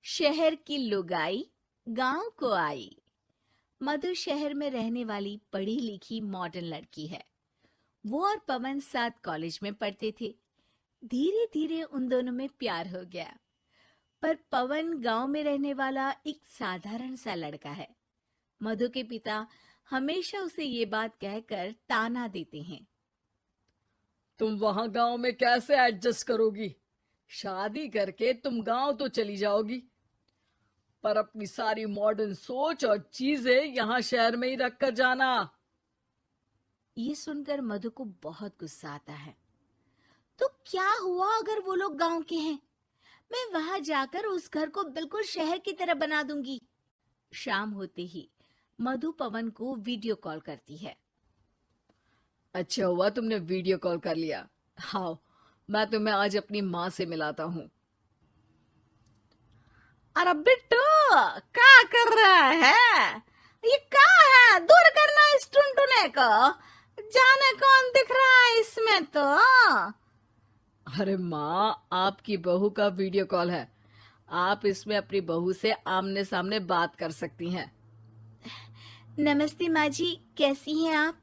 शहर की लुगाई गांव को आई। मधु शहर में रहने वाली पढ़ी लिखी मॉडर्न लड़की है। वो और पवन साथ कॉलेज में पढ़ते थे। धीरे धीरे उन दोनों में प्यार हो गया। पर पवन गांव में रहने वाला एक साधारण सा लड़का है। मधु के पिता हमेशा उसे ये बात कहकर ताना देते हैं। तुम वहां गांव में कैसे एडजस्ट करोगी? शादी करके तुम गांव तो चली जाओगी, पर अपनी सारी मॉडर्न सोच और चीजें यहाँ शहर में ही रख कर जाना। ये सुनकर मधु को बहुत गुस्सा आता है। तो क्या हुआ अगर वो लोग गांव के हैं? मैं वहां जाकर उस घर को बिल्कुल शहर की तरह बना दूंगी। शाम होते ही मधु पवन को वीडियो कॉल करती है। अच्छा हुआ तुमने वीडियो कॉल कर लिया। हाँ, मैं तुम्हें आज अपनी माँ से मिलाता हूँ। अरे बिट्टू, क्या कर रहा है? ये क्या है? दूर करना इस टुनटुने को। जाने कौन दिख रहा है इसमें तो। अरे माँ, आपकी बहू का वीडियो कॉल है। आप इसमें अपनी बहू से आमने सामने बात कर सकती हैं। नमस्ते माँ जी, कैसी हैं आप?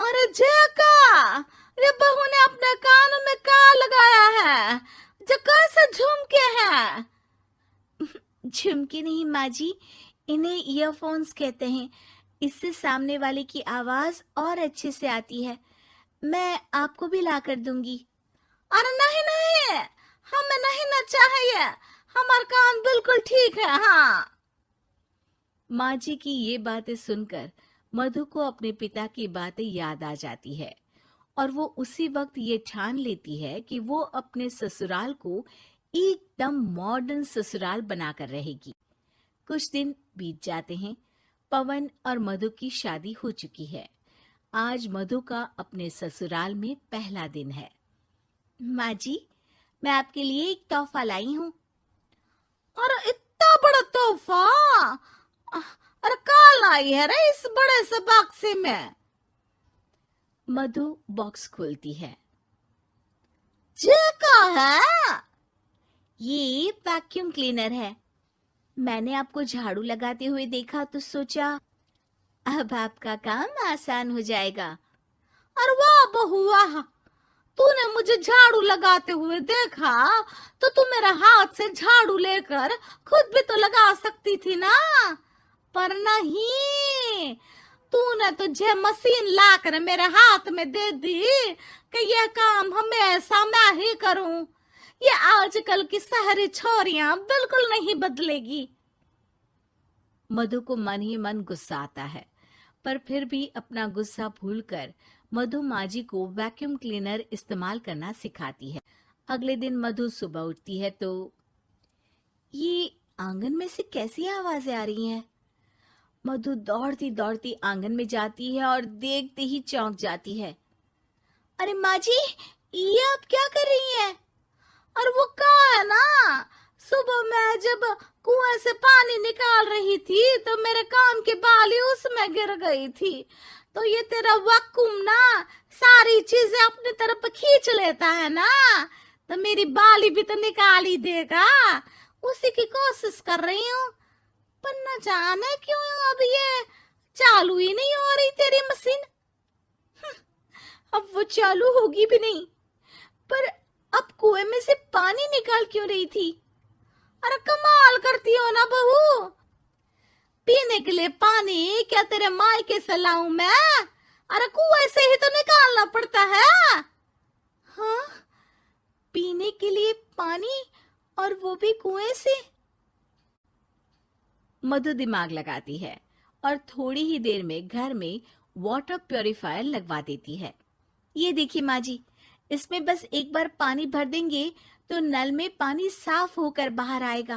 अरे जका, ये बहू ने अपने कानों में क्या लगाया है? जो कैसे झुमके हैं? झुमके नहीं माँ जी, इन्हें ईयरफोन्स कहते हैं। इससे सामने वाले की आवाज और अच्छे से आती है। मैं आपको भी ला कर दूंगी। अरे नहीं नहीं, हमें नहीं ना चाहिए। हमारा कान बिल्कुल ठीक है। हाँ। माँ जी की ये बातें सुनकर मधु को अपने पिता की बातें याद आ जाती है और वो उसी वक्त ये ठान लेती है कि वो अपने ससुराल को एकदम मॉडर्न ससुराल बनाकर रहेगी। कुछ दिन बीत जाते हैं। पवन और मधु की शादी हो चुकी है। आज मधु का अपने ससुराल में पहला दिन है। माँ जी, मैं आपके लिए एक तोहफा लाई हूँ। अरे इतना बड़ा तोहफा! अरे क्या लाई है रे इस बड़े से बक्से में? मधु बॉक्स खोलती है। ये क्या है? ये वैक्यूम क्लीनर है। मैंने आपको झाड़ू लगाते हुए देखा तो सोचा अब आपका काम आसान हो जाएगा। अरे वाह बहू वाह, तूने मुझे झाड़ू लगाते हुए देखा तो तू मेरे हाथ से झाड़ू लेकर खुद भी तो लगा सकती थी ना। पर नहीं, तूने तुझे मशीन लाकर मेरे हाथ में दे दी कि यह काम हमेशा मैं ही करूं। ये आजकल की शहरी छोरियां बिल्कुल नहीं बदलेगी। मधु को मन ही मन गुस्सा आता है, पर फिर भी अपना गुस्सा भूलकर मधु माँ जी को वैक्यूम क्लीनर इस्तेमाल करना सिखाती है। अगले दिन मधु सुबह उठती है तो ये आंगन में से कैसी आवाजें आ रही हैं? मधु दौड़ती दौड़ती आंगन में जाती है और देखते ही चौंक जाती है। अरे माँ जी, ये आप क्या कर रही हैं? और वो क्या है ना, सुबह मैं जब कुएं से पानी निकाल रही थी तो मेरे कान की बाली उसमें गिर गई थी। तो ये तेरा वैक्यूम ना सारी चीजें अपनी तरफ खींच लेता है ना, तो मेरी बाली भी तो निकाल ही देगा। उसी की कोशिश कर रही हूँ, पर न जाने क्यों अब ये चालू ही नहीं हो रही तेरी मशीन। अब वो चालू होगी भी नहीं। पर अब कुएं में से पानी निकाल क्यों रही थी? अरे कमाल करती हो ना बहू। पीने के लिए पानी क्या तेरे मायके से लाऊं मैं? अरे कुएं से ही तो निकालना पड़ता है। हाँ, पीने के लिए पानी, और वो भी कुएं से। मधु दिमाग लगाती है और थोड़ी ही देर में घर में वाटर प्यूरिफायर लगवा देती है। ये देखिए माँ जी, इसमें बस एक बार पानी भर देंगे तो नल में पानी साफ होकर बाहर आएगा।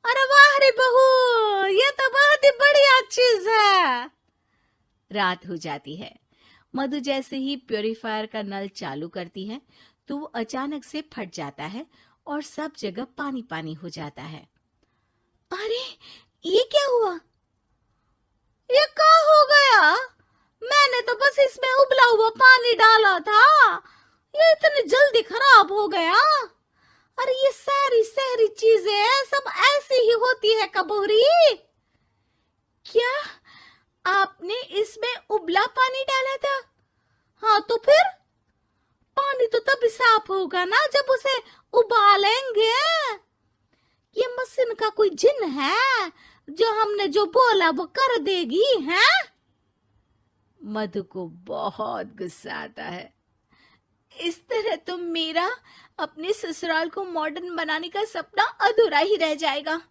अरे वाह रे बहू, ये तो बहुत ही बढ़िया चीज है। रात हो जाती है। मधु जैसे ही प्यूरिफायर का नल चालू करती है तो वो अचानक से फट जाता है और सब जगह पानी पानी हो जाता है। अरे ये क्या हुआ? ये क्या हो गया? मैंने तो बस इसमें उबला हुआ पानी डाला था, ये इतनी जल्दी खराब हो गया। अरे ये सारी शहरी चीजें सब ऐसी ही होती है कबूरी। क्या आपने इसमें उबला पानी डाला था? हाँ तो फिर पानी तो तभी साफ होगा ना जब उसे उबालेंगे। ये मशीन का कोई जिन है जो हमने जो बोला वो कर देगी है? मधु को बहुत गुस्सा आता है। इस तरह तो मेरा अपने ससुराल को मॉडर्न बनाने का सपना अधूरा ही रह जाएगा।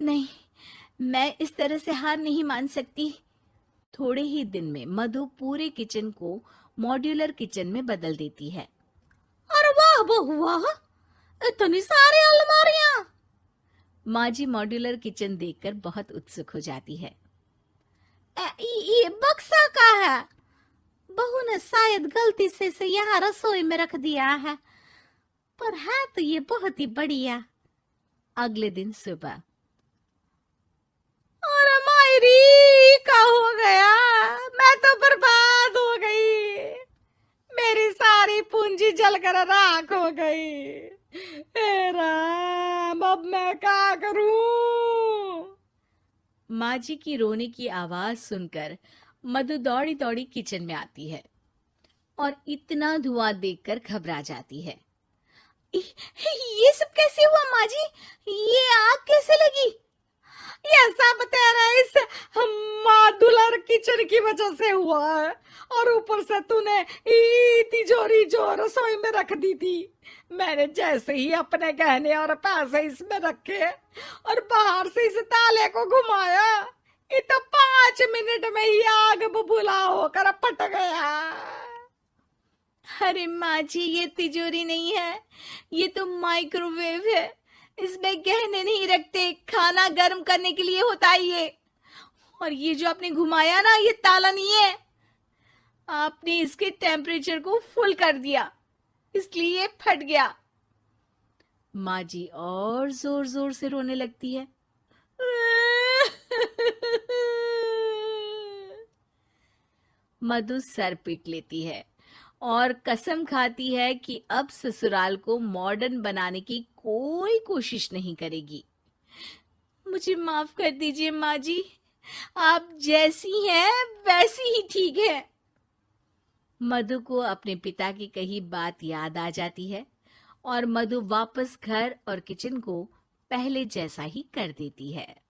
नहीं, मैं इस तरह से हार नहीं मान सकती। थोड़े ही दिन में मधु पूरे किचन को मॉड्यूलर किचन में बदल देती है। अरे वाह बहुआ, इतनी सारी अलमारियां! माँ जी मॉड्यूलर किचन देखकर बहुत उत्सुक हो जाती है। ये बक्सा का है। बहू ने शायद गलती से इसे यहाँ रसोई में रख दिया है, पर है तो ये बहुत ही बढ़िया। अगले दिन सुबह। अरे मायरी, क्या हो गया? मैं तो बर्बाद हो गई। मेरी सारी पूंजी जलकर राख हो गई। हे राम, अब मैं क्या करूं? माँ जी की रोने की आवाज सुनकर मधु दौड़ी दौड़ी किचन में आती है और इतना धुआं देखकर घबरा जाती है। ये सब कैसे हुआ माँ जी? ये आग कैसे लगी? ये सब तेरा इस मॉड्यूलर किचन की वजह से हुआ है, और ऊपर से तूने तिजोरी जो रसोई में रख दी थी, मैंने जैसे ही अपने गहने और पैसे इसमें रखे और बाहर से इस ताले को घुमाया, ये तो 5 मिनट में ही आग बबूला होकर फट गया। अरे माँ जी, ये तिजोरी नहीं है, ये तो माइक्रोवेव है। इसमें गहने नहीं रखते, खाना गर्म करने के लिए होता है ये। और ये जो आपने घुमाया ना, ये ताला नहीं है, आपने इसके टेम्परेचर को फुल कर दिया, इसलिए ये फट गया। माँ जी और जोर जोर से रोने लगती है। मधु सर पीट लेती है और कसम खाती है कि अब ससुराल को मॉडर्न बनाने की कोई कोशिश नहीं करेगी। मुझे माफ कर दीजिए माँ जी, आप जैसी हैं वैसी ही ठीक है। मधु को अपने पिता की कही बात याद आ जाती है और मधु वापस घर और किचन को पहले जैसा ही कर देती है।